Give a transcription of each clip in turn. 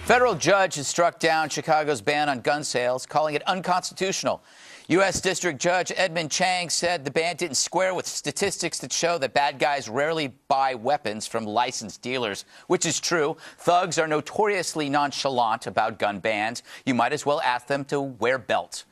Federal judge has struck down Chicago's ban on gun sales, calling it unconstitutional. U.S. District Judge Edmund Chang said the ban didn't square with statistics that show that bad guys rarely buy weapons from licensed dealers, which is true. Thugs are notoriously nonchalant about gun bans. You might as well ask them to wear belts.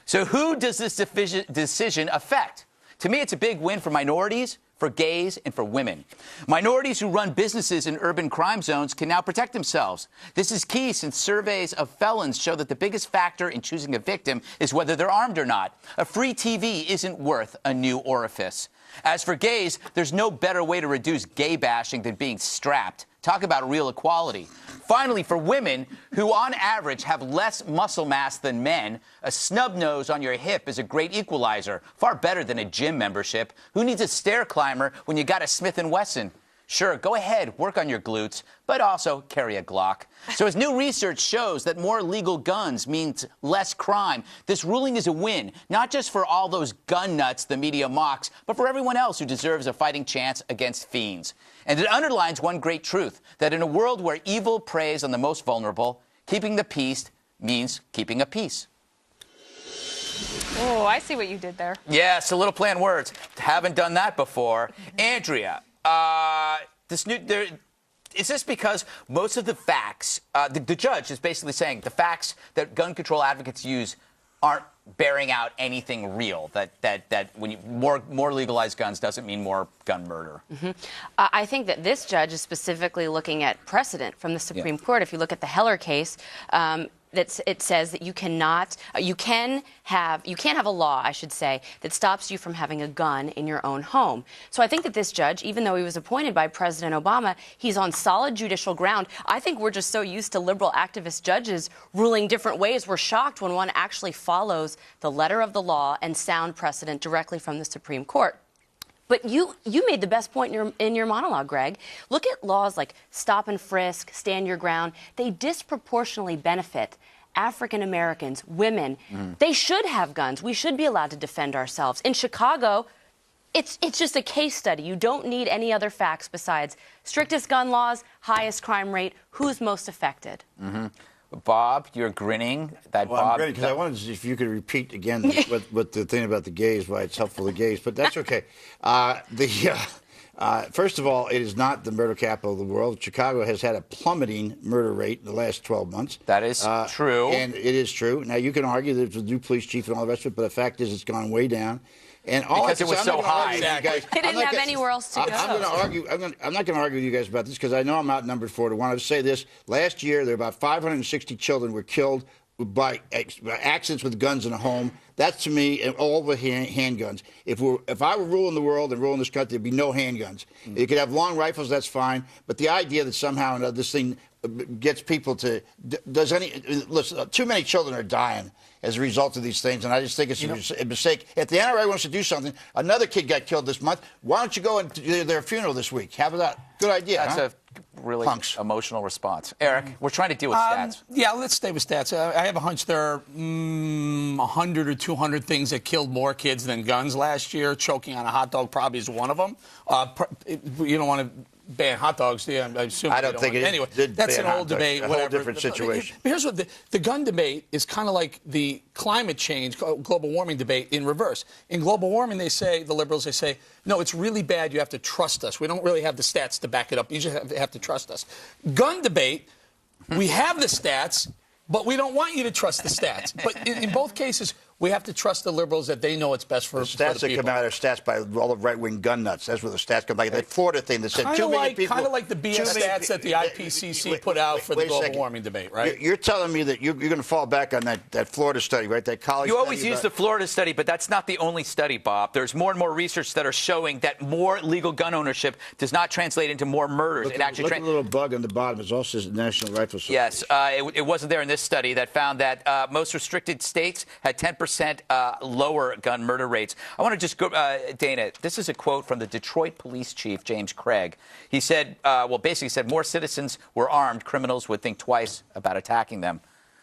So who does this decision affect? To me, it's a big win for minorities, for gays, and for women. Minorities who run businesses in urban crime zones can now protect themselves. This is key since surveys of felons show that the biggest factor in choosing a victim is whether they're armed or not. A free TV isn't worth a new orifice. As for gays, there's no better way to reduce gay bashing than being strapped. Talk about real equality. Finally, for women who on average have less muscle mass than men, a snub nose on your hip is a great equalizer, far better than a gym membership. Who needs a stair climber when you got a Smith & Wesson? Sure, go ahead, work on your glutes, but also carry a Glock. So as new research shows that more legal guns means less crime, this ruling is a win, not just for all those gun nuts the media mocks, but for everyone else who deserves a fighting chance against fiends. And it underlines one great truth, that in a world where evil preys on the most vulnerable, keeping the peace means keeping a peace. Oh, I see what you did there. Yes, a little play on words. Haven't done that before. Andrea, is this because most of the facts, the judge is basically saying the facts that gun control advocates use aren't bearing out anything real, that when more legalized guns doesn't mean more gun murder? I think that this judge is specifically looking at precedent from the Supreme Court. If you look at the Heller case, it says that you can't have a law, I should say, that stops you from having a gun in your own home. So I think that this judge, even though he was appointed by President Obama, he's on solid judicial ground. I think we're just so used to liberal activist judges ruling different ways. We're shocked when one actually follows the letter of the law and sound precedent directly from the Supreme Court. But you made the best point in your monologue, Greg. Look at laws like stop and frisk, stand your ground. They disproportionately benefit African Americans, women. They should have guns. We should be allowed to defend ourselves. In Chicago, it's just a case study. You don't need any other facts besides strictest gun laws, highest crime rate, who's most affected. Bob, you're grinning. I'm grinning because I wanted to see if you could repeat again what the thing about the gays, why it's helpful to gays, but that's okay. First of all, it is not the murder capital of the world. Chicago has had a plummeting murder rate in the last 12 months. That is true. And it is true. Now, you can argue that it's a new police chief and all the rest of it, but the fact is it's gone way down. And all because it was so high. They didn't have anywhere else to go. I'm not going to argue with you guys about this because I know I'm outnumbered 4 to 1. I would say this. Last year, there were about 560 children were killed by accidents with guns in a home. That's, to me, all the handguns. If I were ruling the world and ruling this country, there'd be no handguns. You could have long rifles, that's fine. But the idea that somehow this thing gets people to listen, too many children are dying as a result of these things, and I just think it's a mistake. If the NRA wants to do something, another kid got killed this month. Why don't you go to their funeral this week? How about that? Good idea. That's a really emotional response. Eric, we're trying to deal with stats. Yeah, let's stay with stats. I have a hunch there are 100 or 200 things that killed more kids than guns last year. Choking on a hot dog probably is one of them. You don't want to ban hot dogs, do you? I assume I don't think it is. Anyway, that's an old debate. A whole different situation. Here's what the gun debate is kind of like the climate change, global warming debate in reverse. In global warming, the liberals say, no, it's really bad. You have to trust us. We don't really have the stats to back it up. You just have to trust us. Gun debate, we have the stats, but we don't want you to trust the stats. But in both cases, we have to trust the liberals that they know what's best for the people. The stats that come out are stats by all the right-wing gun nuts. That's where the stats come like that Florida thing that said too many people. Kind of like the BS stats that the IPCC put out for the global warming debate, right? You're telling me that you're going to fall back on that Florida study, right? That college. You always use the Florida study, but that's not the only study, Bob. There's more and more research that are showing that more legal gun ownership does not translate into more murders. Look at the little bug on the bottom. It also says National Rifle Association. Yes, it wasn't there in this study that found that most restricted states had 10% lower gun murder rates. I want to just go, Dana, this is a quote from the Detroit police chief, James Craig. He said, basically said more citizens were armed, criminals would think twice about attacking them.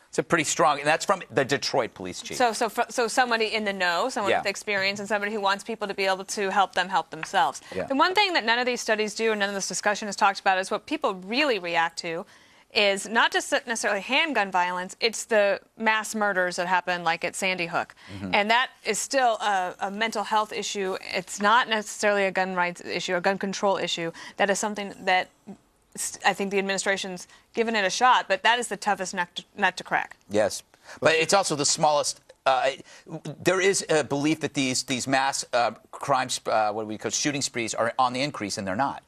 It's a pretty strong, and that's from the Detroit police chief. So somebody in the know, someone with experience, and somebody who wants people to be able to help them help themselves. The one thing that none of these studies do, and none of this discussion has talked about, is what people really react to is not just necessarily handgun violence, it's the mass murders that happen like at Sandy Hook. And that is still a mental health issue. It's not necessarily a gun rights issue, a gun control issue. That is something that I think the administration's given it a shot, but that is the toughest nut to crack. Yes, but it's also the smallest. There is a belief that these mass crimes, what we call shooting sprees, are on the increase, and they're not.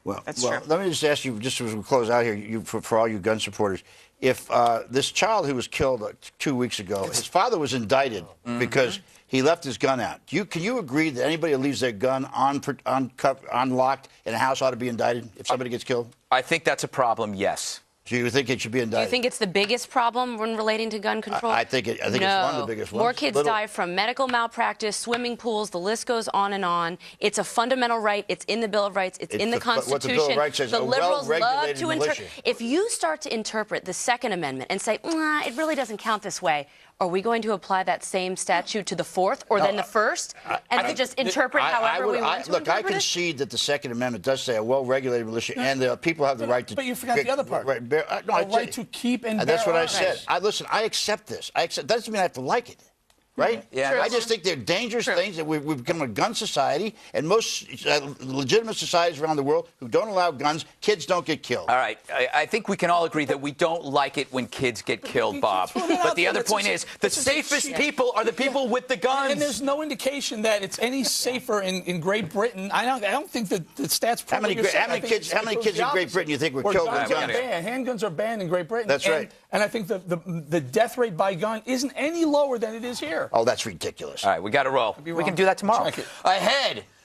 Well, true. Let me just ask you, just as we close out here, for all you gun supporters, if this child who was killed 2 weeks ago, his father was indicted because he left his gun out. Can you agree that anybody who leaves their gun unlocked in a house ought to be indicted if somebody gets killed? I think that's a problem, yes. Do you think it should be indicted? Do you think it's the biggest problem when relating to gun control? I think it's one of the biggest ones. More kids die from medical malpractice, swimming pools, the list goes on and on. It's a fundamental right. It's in the Bill of Rights. It's in the Constitution. What the Bill of Rights says, the a liberals love well-regulated to militia. If you start to interpret the Second Amendment and say, it really doesn't count this way, are we going to apply that same statute to the Fourth or then the First and to just interpret however we want to Look, I interpret it? concede that the Second Amendment does say a well-regulated militia and the people have the right to... But you forgot the other part. Right to keep and that's what I bear said. Listen, I accept this. That doesn't mean I have to like it. Right? Yeah. I just think they're dangerous things, that we've become a gun society, and most legitimate societies around the world who don't allow guns, kids don't get killed. All right. I think we can all agree that we don't like it when kids get killed, Bob. But the other point is, the safest people are the people with the guns. And there's no indication that it's any safer in Great Britain. I don't think that the stats. How many kids in Great Britain you think were killed with guns? Handguns are banned in Great Britain. That's right. And I think the death rate by gun isn't any lower than it is here. Oh, that's ridiculous. All right, we got to roll. We can do that tomorrow. Check it. Ahead.